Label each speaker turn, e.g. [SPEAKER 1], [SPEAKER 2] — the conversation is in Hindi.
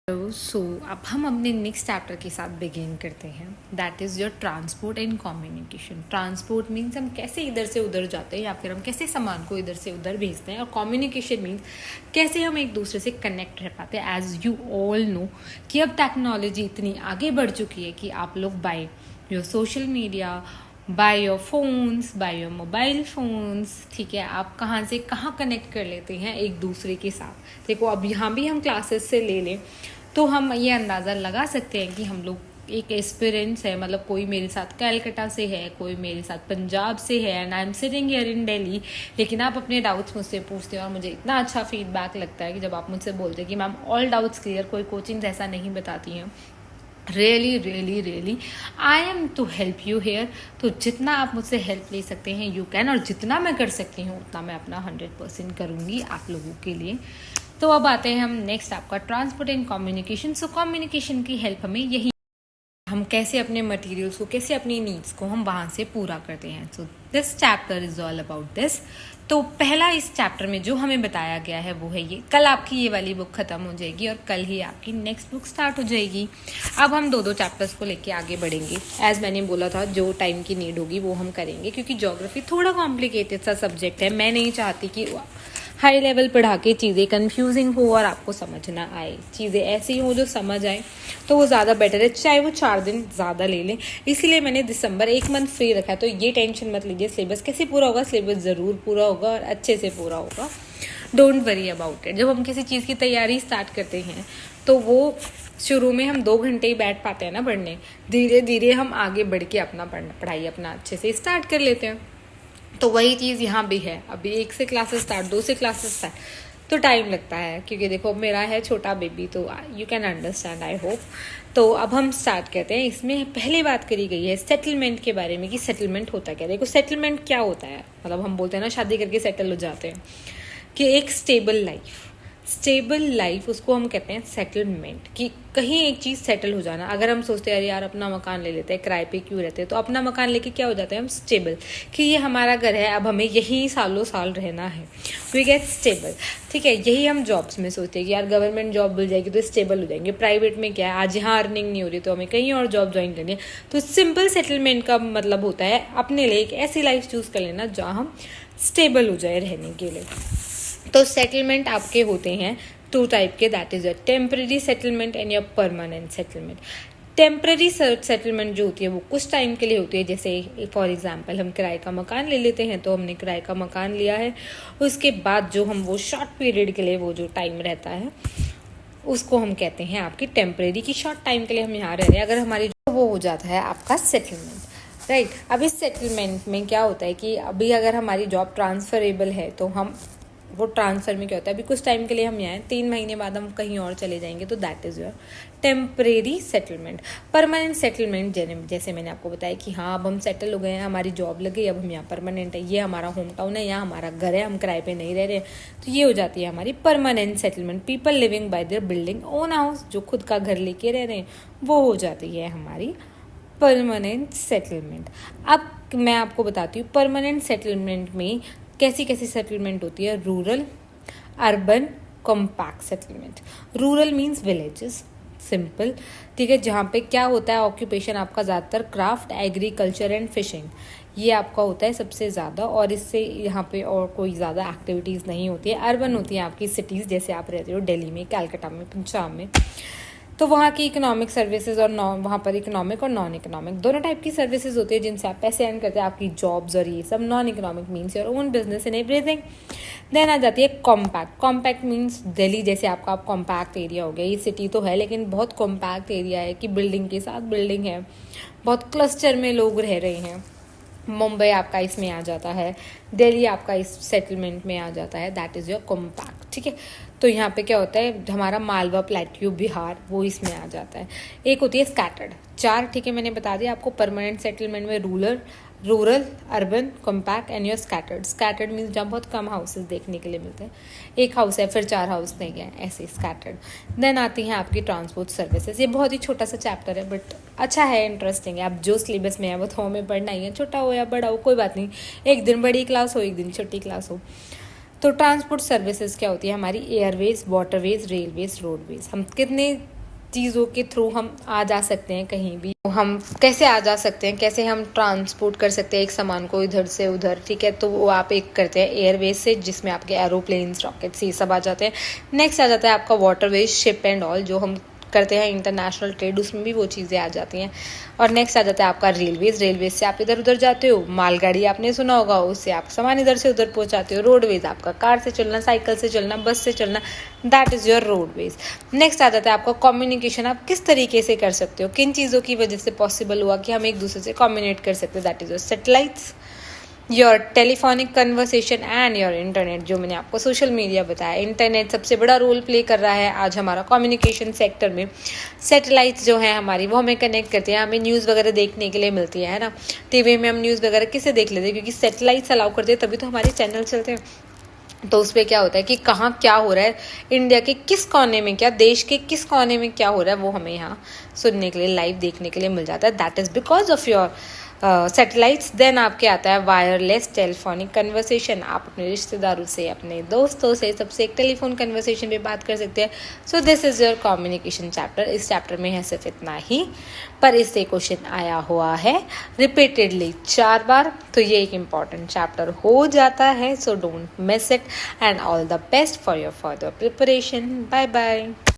[SPEAKER 1] सो अब हम अपने नेक्स्ट चैप्टर के साथ बिगिन करते हैं, that is your transport and communication. Transport means हम कैसे इधर से उधर जाते हैं या फिर हम कैसे सामान को इधर से उधर भेजते हैं, और कम्युनिकेशन मीन्स कैसे हम एक दूसरे से कनेक्ट रह पाते हैं। एज यू ऑल नो कि अब टेक्नोलॉजी इतनी आगे बढ़ चुकी है कि आप लोग by your social media, by your phones, by your mobile phones, ठीक है, आप कहाँ से कहाँ कनेक्ट कर लेते हैं एक दूसरे के साथ। देखो अब यहाँ भी हम क्लासेस से ले लें तो हम ये अंदाज़ा लगा सकते हैं कि हम लोग एक एक्सपीरियंस है, मतलब कोई मेरे साथ कलकत्ता से है, कोई मेरे साथ पंजाब से है, and I am sitting here in Delhi, लेकिन आप अपने डाउट्स मुझसे पूछते हैं और मुझे इतना अच्छा फीडबैक लगता है कि जब आप मुझसे बोलते हैं कि मैम ऑल डाउट्स क्लियर, कोई कोचिंग्स ऐसा नहीं बताती हैं। Really I am to help you here. तो जितना आप मुझसे हेल्प ले सकते हैं यू कैन, और जितना मैं कर सकती हूँ उतना मैं अपना 100% करूँगी आप लोगों के लिए। तो अब आते हैं हम नेक्स्ट आपका transport and communication. So communication की हेल्प हमें यही, हम कैसे अपने मटेरियल्स को, कैसे अपनी नीड्स को हम वहाँ से पूरा करते हैं। So this chapter is all about this. तो पहला इस चैप्टर में जो हमें बताया गया है वो है ये, कल आपकी ये वाली बुक खत्म हो जाएगी और कल ही आपकी नेक्स्ट बुक स्टार्ट हो जाएगी। अब हम दो चैप्टर्स को लेके आगे बढ़ेंगे। एज मैंने बोला था जो टाइम की नीड होगी वो हम करेंगे, क्योंकि ज्योग्राफी थोड़ा कॉम्प्लिकेटेड सा सब्जेक्ट है। मैं नहीं चाहती कि हाई लेवल पढ़ा के चीज़ें कंफ्यूजिंग हो और आपको समझ ना आए, चीज़ें ऐसी हो जो समझ आए तो वो ज़्यादा बेटर है, चाहे वो 4 दिन ज़्यादा ले लें। इसीलिए मैंने दिसंबर 1 मंथ फ्री रखा है। तो ये टेंशन मत लीजिए सिलेबस कैसे पूरा होगा, सिलेबस ज़रूर पूरा होगा और अच्छे से पूरा होगा। Don't worry about it. जब हम किसी चीज़ की तैयारी स्टार्ट करते हैं तो वो शुरू में हम 2 घंटे ही बैठ पाते हैं ना पढ़ने, धीरे धीरे हम आगे बढ़ के अपना पढ़ाई अपना अच्छे से स्टार्ट कर लेते हैं। तो वही चीज़ यहाँ भी है। अभी 1 से क्लासेस स्टार्ट, 2 से क्लासेस स्टार्ट, तो टाइम लगता है, क्योंकि देखो मेरा है छोटा बेबी, तो you can understand I hope. तो अब हम स्टार्ट करते हैं। इसमें पहले बात करी गई है सेटलमेंट के बारे में कि सेटलमेंट होता क्या है। देखो सेटलमेंट क्या होता है, मतलब हम बोलते हैं ना शादी करके सेटल हो जाते हैं, कि एक स्टेबल लाइफ उसको हम कहते हैं सेटलमेंट, कि कहीं एक चीज़ सेटल हो जाना। अगर हम सोचते हैं यार अपना मकान ले लेते हैं, किराए पे क्यों रहते हैं, तो अपना मकान लेके क्या हो जाते हैं हम स्टेबल, कि ये हमारा घर है, अब हमें यही सालों साल रहना है, वी गेट स्टेबल। ठीक है, यही हम जॉब्स में सोचते हैं कि यार गवर्नमेंट जॉब मिल जाएगी तो स्टेबल हो जाएंगे। प्राइवेट में क्या है, आज यहाँ अर्निंग नहीं हो रही तो हमें कहीं और जॉब ज्वाइन करनी है। तो सिंपल सेटलमेंट का मतलब होता है अपने लिए एक ऐसी लाइफ चूज़ कर लेना जहाँ हम स्टेबल हो जाए रहने के लिए। तो सेटलमेंट आपके होते हैं 2 टाइप के, that is a temporary settlement and your permanent settlement. Temporary settlement जो होती है वो कुछ टाइम के लिए होती है, जैसे फॉर एग्जांपल हम किराए का मकान ले लेते हैं, तो हमने किराए का मकान लिया है, उसके बाद जो हम वो शॉर्ट पीरियड के लिए वो जो टाइम रहता है उसको हम कहते हैं आपकी टेम्पररी, की शॉर्ट टाइम के लिए हम यहाँ रह रहे हैं। अगर हमारी वो हो जाता है आपका सेटलमेंट, राइट। अब इस सेटलमेंट में क्या होता है कि अभी अगर हमारी जॉब ट्रांसफरेबल है तो हम वो ट्रांसफ़र में क्या होता है, अभी कुछ टाइम के लिए हम यहाँ हैं, 3 महीने बाद हम कहीं और चले जाएंगे, तो that is your temporary settlement. Permanent settlement जैसे मैंने आपको बताया कि हाँ अब हम सेटल हो गए हैं, हमारी जॉब लग गई, अब हम यहाँ परमानेंट है, ये हमारा होम टाउन है, यहाँ हमारा घर है, हम किराए पे नहीं रह रहे, तो ये हो जाती है हमारी permanent settlement. People living by there building own house, जो खुद का घर लेके रह रहे हैं, वो हो जाती है हमारी परमानेंट सेटलमेंट। अब मैं आपको बताती हूँ परमानेंट सेटलमेंट में कैसी कैसी सेटलमेंट होती है। Rural, urban, compact settlement. Rural means villages, simple, ठीक है, जहाँ पे क्या होता है ऑक्यूपेशन आपका ज़्यादातर क्राफ्ट, एग्रीकल्चर एंड फिशिंग, ये आपका होता है सबसे ज़्यादा, और इससे यहाँ पे और कोई ज़्यादा एक्टिविटीज़ नहीं होती है। अर्बन होती है आपकी सिटीज़, जैसे आप रहते हो दिल्ली में, कलकत्ता में, पंजाब में, तो वहाँ की इकोनॉमिक सर्विसेज और वहाँ पर इकोनॉमिक और नॉन इकोनॉमिक दोनों टाइप की सर्विसेज होती है जिनसे आप पैसे अर्न करते हैं, आपकी जॉब्स और ये सब। Non economic means your own business in everything. Then आ जाती है कॉम्पैक्ट। कॉम्पैक्ट मीन्स दिल्ली जैसे आपका आप कॉम्पैक्ट एरिया हो गया, ये सिटी तो है लेकिन बहुत कॉम्पैक्ट एरिया है, कि बिल्डिंग के साथ बिल्डिंग है, बहुत क्लस्टर में लोग रह रहे हैं। मुंबई आपका इसमें आ जाता है, दिल्ली आपका इस सेटलमेंट में आ जाता है, दैट इज़ योर कॉम्पैक्ट। ठीक है, तो यहाँ पे क्या होता है हमारा मालवा, प्लेट्यू, बिहार, वो इसमें आ जाता है। एक होती है स्कैटर्ड, 4, ठीक है, मैंने बता दिया आपको। परमानेंट सेटलमेंट में rural, urban, compact and your scattered. Scattered means जहाँ बहुत कम हाउसेस देखने के लिए मिलते हैं, एक हाउस है फिर 4 हाउस नहीं है, ऐसे स्कैटर्ड। देन आती हैं आपकी ट्रांसपोर्ट सर्विसेज। ये बहुत ही छोटा सा चैप्टर है बट अच्छा है, इंटरेस्टिंग है। अब जो सिलेबस में है वो तो हमें पढ़ना ही है, छोटा हो या बड़ा हो कोई बात नहीं, एक दिन बड़ी क्लास हो एक दिन छोटी क्लास हो। तो ट्रांसपोर्ट सर्विसेज क्या होती है हमारी, एयरवेज, वाटरवेज, रेलवेज, रोडवेज। हम कितने चीज़ों के थ्रू हम आ जा सकते हैं कहीं भी, हम कैसे आ जा सकते हैं, कैसे हम ट्रांसपोर्ट कर सकते हैं एक सामान को इधर से उधर, ठीक है। तो वो आप एक करते हैं एयरवेज से, जिसमें आपके एरोप्लेन्स, रॉकेट्स, ये सब आ जाते हैं। नेक्स्ट आ जाता है आपका वाटरवेज, शिप एंड ऑल, जो हम करते हैं इंटरनेशनल ट्रेड, उसमें भी वो चीज़ें आ जाती हैं। और नेक्स्ट आ जाता है आपका रेलवेज, रेलवेज से आप इधर उधर जाते हो। मालगाड़ी आपने सुना होगा, उससे आप सामान इधर से उधर पहुंचाते हो। रोडवेज आपका कार से चलना, साइकिल से चलना, बस से चलना, that is your roadways. Next आ जाता है आपका कम्युनिकेशन, आप किस तरीके से कर सकते हो, किन चीज़ों की वजह से पॉसिबल हुआ कि हम एक दूसरे से कम्युनिकेट कर सकते हैं, that is your satellites, your telephonic conversation and your internet, जो मैंने आपको सोशल मीडिया बताया। इंटरनेट सबसे बड़ा रोल प्ले कर रहा है आज हमारा कम्युनिकेशन सेक्टर में। सैटेलाइट्स जो है हमारी, वो हमें कनेक्ट करती हैं, हमें न्यूज़ वगैरह देखने के लिए मिलती है ना। टीवी में हम न्यूज़ वगैरह किसे देख लेते हैं, क्योंकि सैटेलाइट्स अलाउ करते हैं, तभी तो हमारे चैनल चलते हैं। तो उस पर क्या होता है कि कहाँ क्या हो रहा है, इंडिया के किस कोने में क्या, देश के किस कोने में क्या हो रहा है, वो हमें यहाँ सुनने के लिए, लाइव देखने के लिए मिल जाता है। That is because of your satellites. Then आपके आता है वायरलेस टेलीफोनिक कन्वर्सेशन, आप अपने रिश्तेदारों से, अपने दोस्तों से, सबसे एक टेलीफोन कन्वर्सेशन पे बात कर सकते हैं। So this is your communication chapter. इस चैप्टर में है सिर्फ इतना ही, पर इससे क्वेश्चन आया हुआ है रिपीटेडली 4 बार, तो ये एक इम्पॉर्टेंट चैप्टर हो जाता है। So don't miss it and all the best for your further preparation. Bye bye.